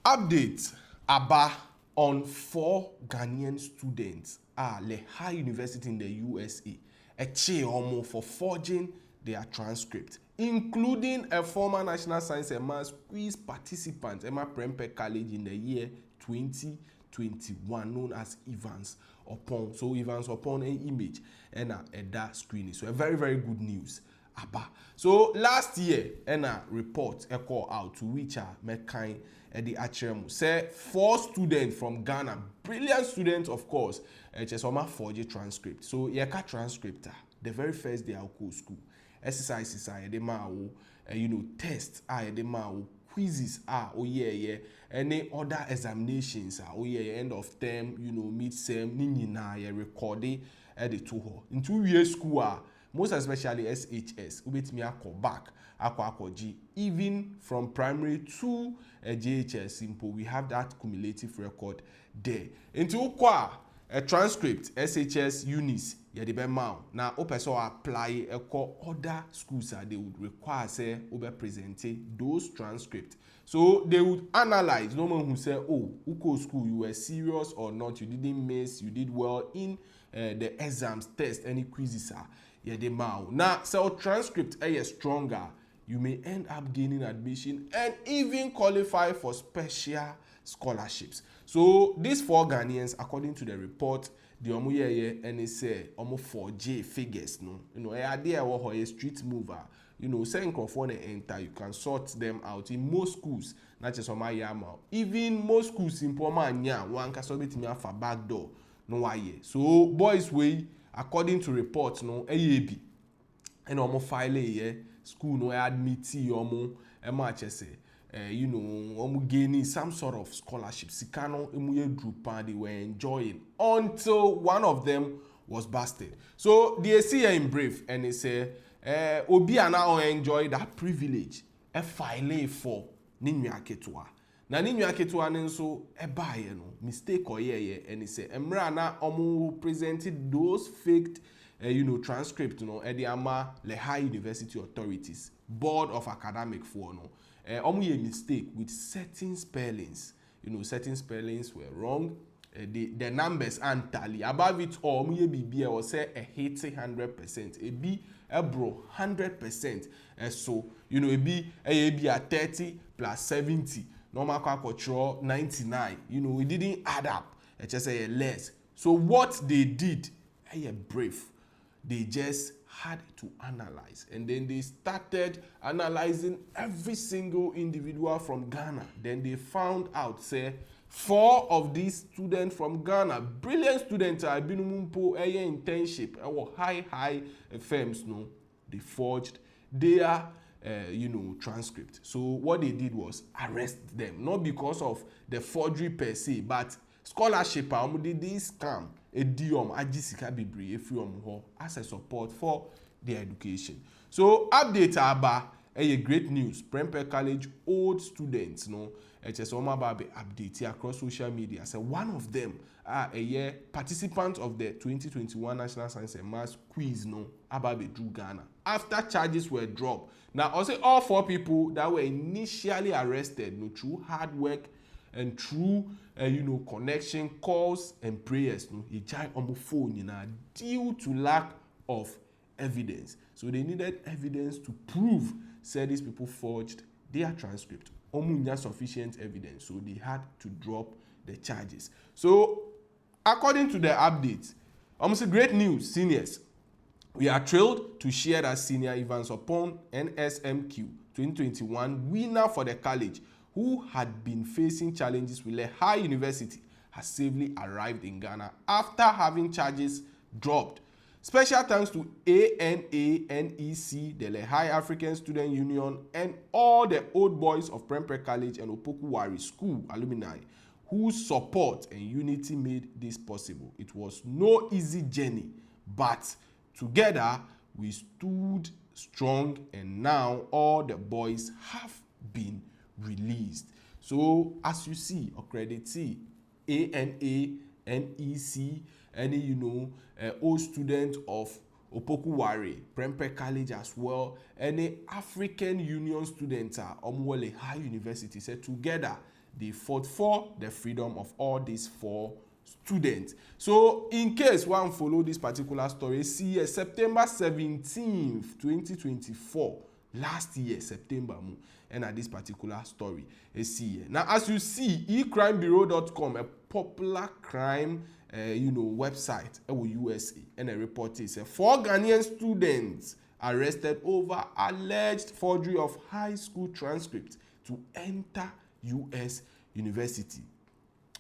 Update Aba on 4 Ghanaian students at Lehigh University in the USA. A almost for forging their transcript, including a former National Science and Maths quiz participant, Prempeh College in the year 2021, known as Evans Oppong. So Evans Oppong an image and a dark screen. So a very, very good news. Aba. So last year, a report a call out to which are mekai the Achremu say 4 students from Ghana, brilliant students of course, just on my forgery transcript. So yeka transcript, the very first day I go school, exercises are the tests are the quizzes are any other examinations are end of term, mid-term, ni recording at the 2 in 2 years school most especially SHS, ubetimi akọ back, akọ G. Even from primary to JHS simple, we have that cumulative record there. Into kwa a transcript SHS unis yede be ma na opeso apply other schools they would require say obe present those transcripts. So they would analyze no one who say, oh, uko school you were serious or not, you didn't miss, you did well in the exams, test, any quizzes are now so transcript is stronger, you may end up gaining admission and even qualify for special scholarships. So these 4 Ghanaians, according to the report, the NSA almost 4J figures, no, idea what a street mover, say microphone enter, you can sort them out in most schools, not just on my yama. Even most schools in Poma one can submit me for back door, no why. So boys way. According to reports, no AAB and almost file school no admit omo MHS gaining some sort of scholarship. Sikano emuye group they were enjoying until one of them was busted. So they see in brief and they say obi ana enjoy that privilege a file for ninua ketua. Na ni nwa ketewa ne nso ebaye no mistake oyeye and say emra na omo presented those faked transcript the ama Lehigh University authorities board of academic for no omo ye mistake with certain spellings. Certain spellings were wrong. The numbers aren't tally. Above it all, omo ye bibia or say a hit 100%. A b a bro 100%. So a b a 30 plus 70. Normal control 99. It didn't add up. It just say less. So what they did, brave. They just had to analyze, and then they started analyzing every single individual from Ghana. Then they found out, say 4 of these students from Ghana, brilliant students, have been internship, high firms, no, they forged their transcript. So what they did was arrest them, not because of the forgery per se, but scholarship this scam ediom ajisika bibri efri as a support for their education. So update aba great news. Prempeh College old students update across social media. So one of them a participant of the 2021 National Science and Maths quiz Drew Ghana after charges were dropped. Now also all 4 people that were initially arrested through hard work and through connection calls and prayers on the phone due to lack of evidence. So they needed evidence to prove said these people forged their transcript. Almost sufficient evidence, so they had to drop the charges. So according to the update, almost great news, seniors. We are thrilled to share that senior Evans Oppong NSMQ 2021 winner for the college, who had been facing challenges with Lehigh University, has safely arrived in Ghana after having charges dropped. Special thanks to ANANEC, the Lehigh African Student Union, and all the old boys of Prempeh College and Opoku School alumni whose support and unity made this possible. It was no easy journey, but together we stood strong, and now all the boys have been released. So as you see, accreditee ANANEC, any old student of Opoku Prempeh College as well, any African Union students are Lehigh University said together they fought for the freedom of all these 4 students. So in case one follow this particular story, see September 17th 2024, last year September and at this particular story see. Now as you see, ecrimebureau.com, a popular crime website USA, and a report is 4 Ghanaian students arrested over alleged forgery of high school transcripts to enter US university.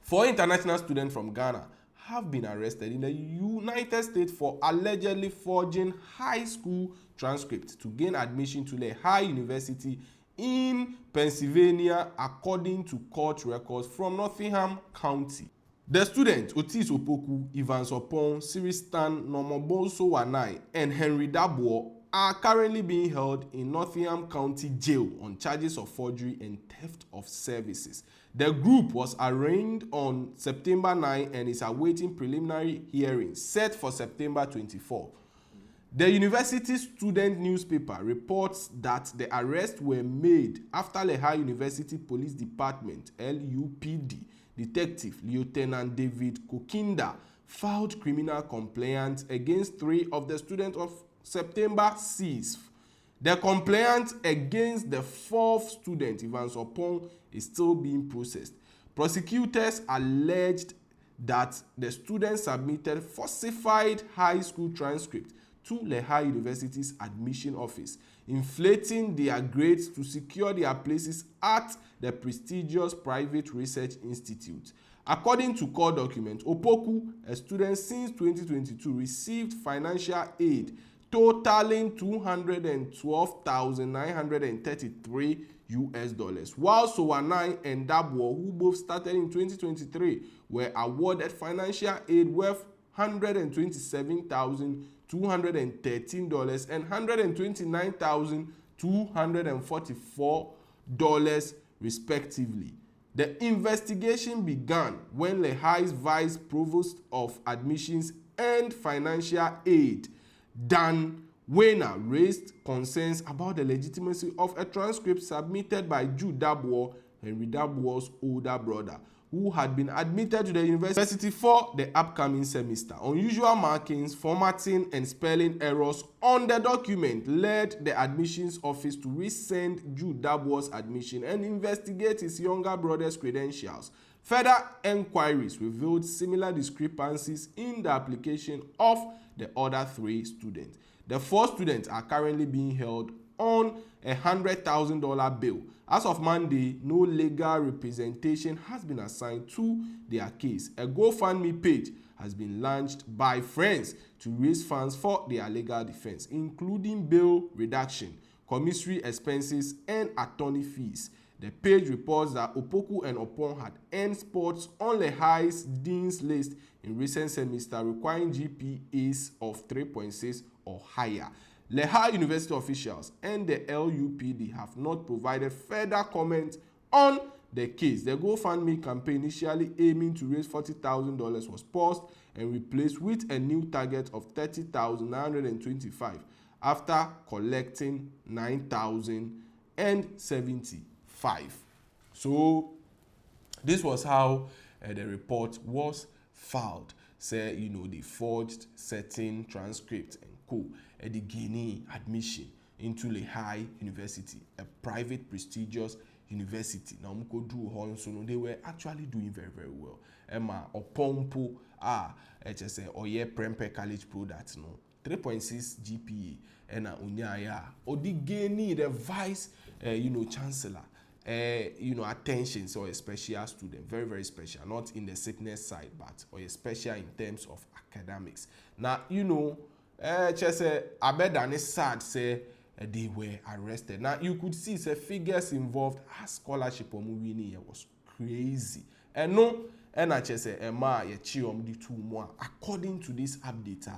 4 international students from Ghana have been arrested in the United States for allegedly forging high school transcripts to gain admission to Lehigh University in Pennsylvania, according to court records from Nottingham County. The students Otis Opoku, Evans Oppong, Siristan Nomobonso Wanai, and Henry Dabuo are currently being held in Nottingham County Jail on charges of forgery and theft of services. The group was arraigned on September 9 and is awaiting preliminary hearings set for September 24. The university student newspaper reports that the arrests were made after Lehigh University Police Department (LUPD) Detective Lieutenant David Kokinda filed criminal complaints against 3 of the students of September 6th. The complaint against the 4th student, Evans Oppong, is still being processed. Prosecutors alleged that the students submitted falsified high school transcripts to Lehigh University's admission office, inflating their grades to secure their places at the prestigious private research institute. According to court documents, Opoku, a student since 2022, received financial aid totaling $212,933, while Sowanai and Dabuo, who both started in 2023, were awarded financial aid worth $127,213 and $129,244 respectively. The investigation began when Lehigh's Vice Provost of Admissions and Financial Aid, Dan Weiner, raised concerns about the legitimacy of a transcript submitted by Jude Dabuo, Henry Dabuo's older brother, who had been admitted to the university for the upcoming semester. Unusual markings, formatting, and spelling errors on the document led the admissions office to resend Jude Dabuo's admission and investigate his younger brother's credentials. Further enquiries revealed similar discrepancies in the application of the other 3 students. The 4 students are currently being held on a $100,000 bail. As of Monday, no legal representation has been assigned to their case. A GoFundMe page has been launched by friends to raise funds for their legal defense, including bail reduction, commissary expenses, and attorney fees. The page reports that Opoku and Oppong had earned spots on Lehigh's Dean's List in recent semester, requiring GPAs of 3.6 or higher. Lehigh University officials and the LUPD have not provided further comment on the case. The GoFundMe campaign, initially aiming to raise $40,000, was paused and replaced with a new target of $30,925 after collecting $9,075. So this was how the report was filed. Say, they forged certain transcripts and co. The Ghanaian admission into Lehigh University, a private prestigious university. Now, they were actually doing very, very well. Emma Oppong Prempeh College product, 3.6 GPA, and Unyaya. Odigeni, the vice, chancellor. Attention, so a special student, very, very special, not in the sickness side, but or a special in terms of academics. Now, Abedani sad say they were arrested. Now, you could see the figures involved as scholarship on movie was crazy. And no, and I just say, Emma, according to this update,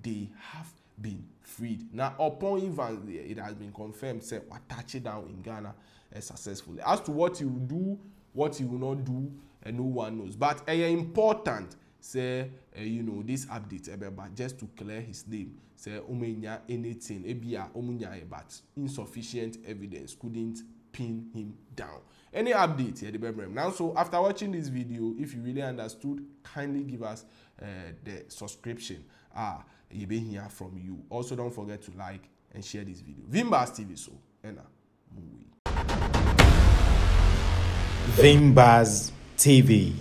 they have been freed. Now, upon even it has been confirmed, say, what touch it down in Ghana successfully. As to what he will do, what he will not do, no one knows. But important, say, this update, but just to clear his name, say, omenya anything, ebia omunya, but insufficient evidence couldn't pin him down. any update here the bebrem. Now so after watching this video, if you really understood, kindly give us the subscription you be here from you. Also don't forget to like and share this video. Vimbas TV so Vimbas TV.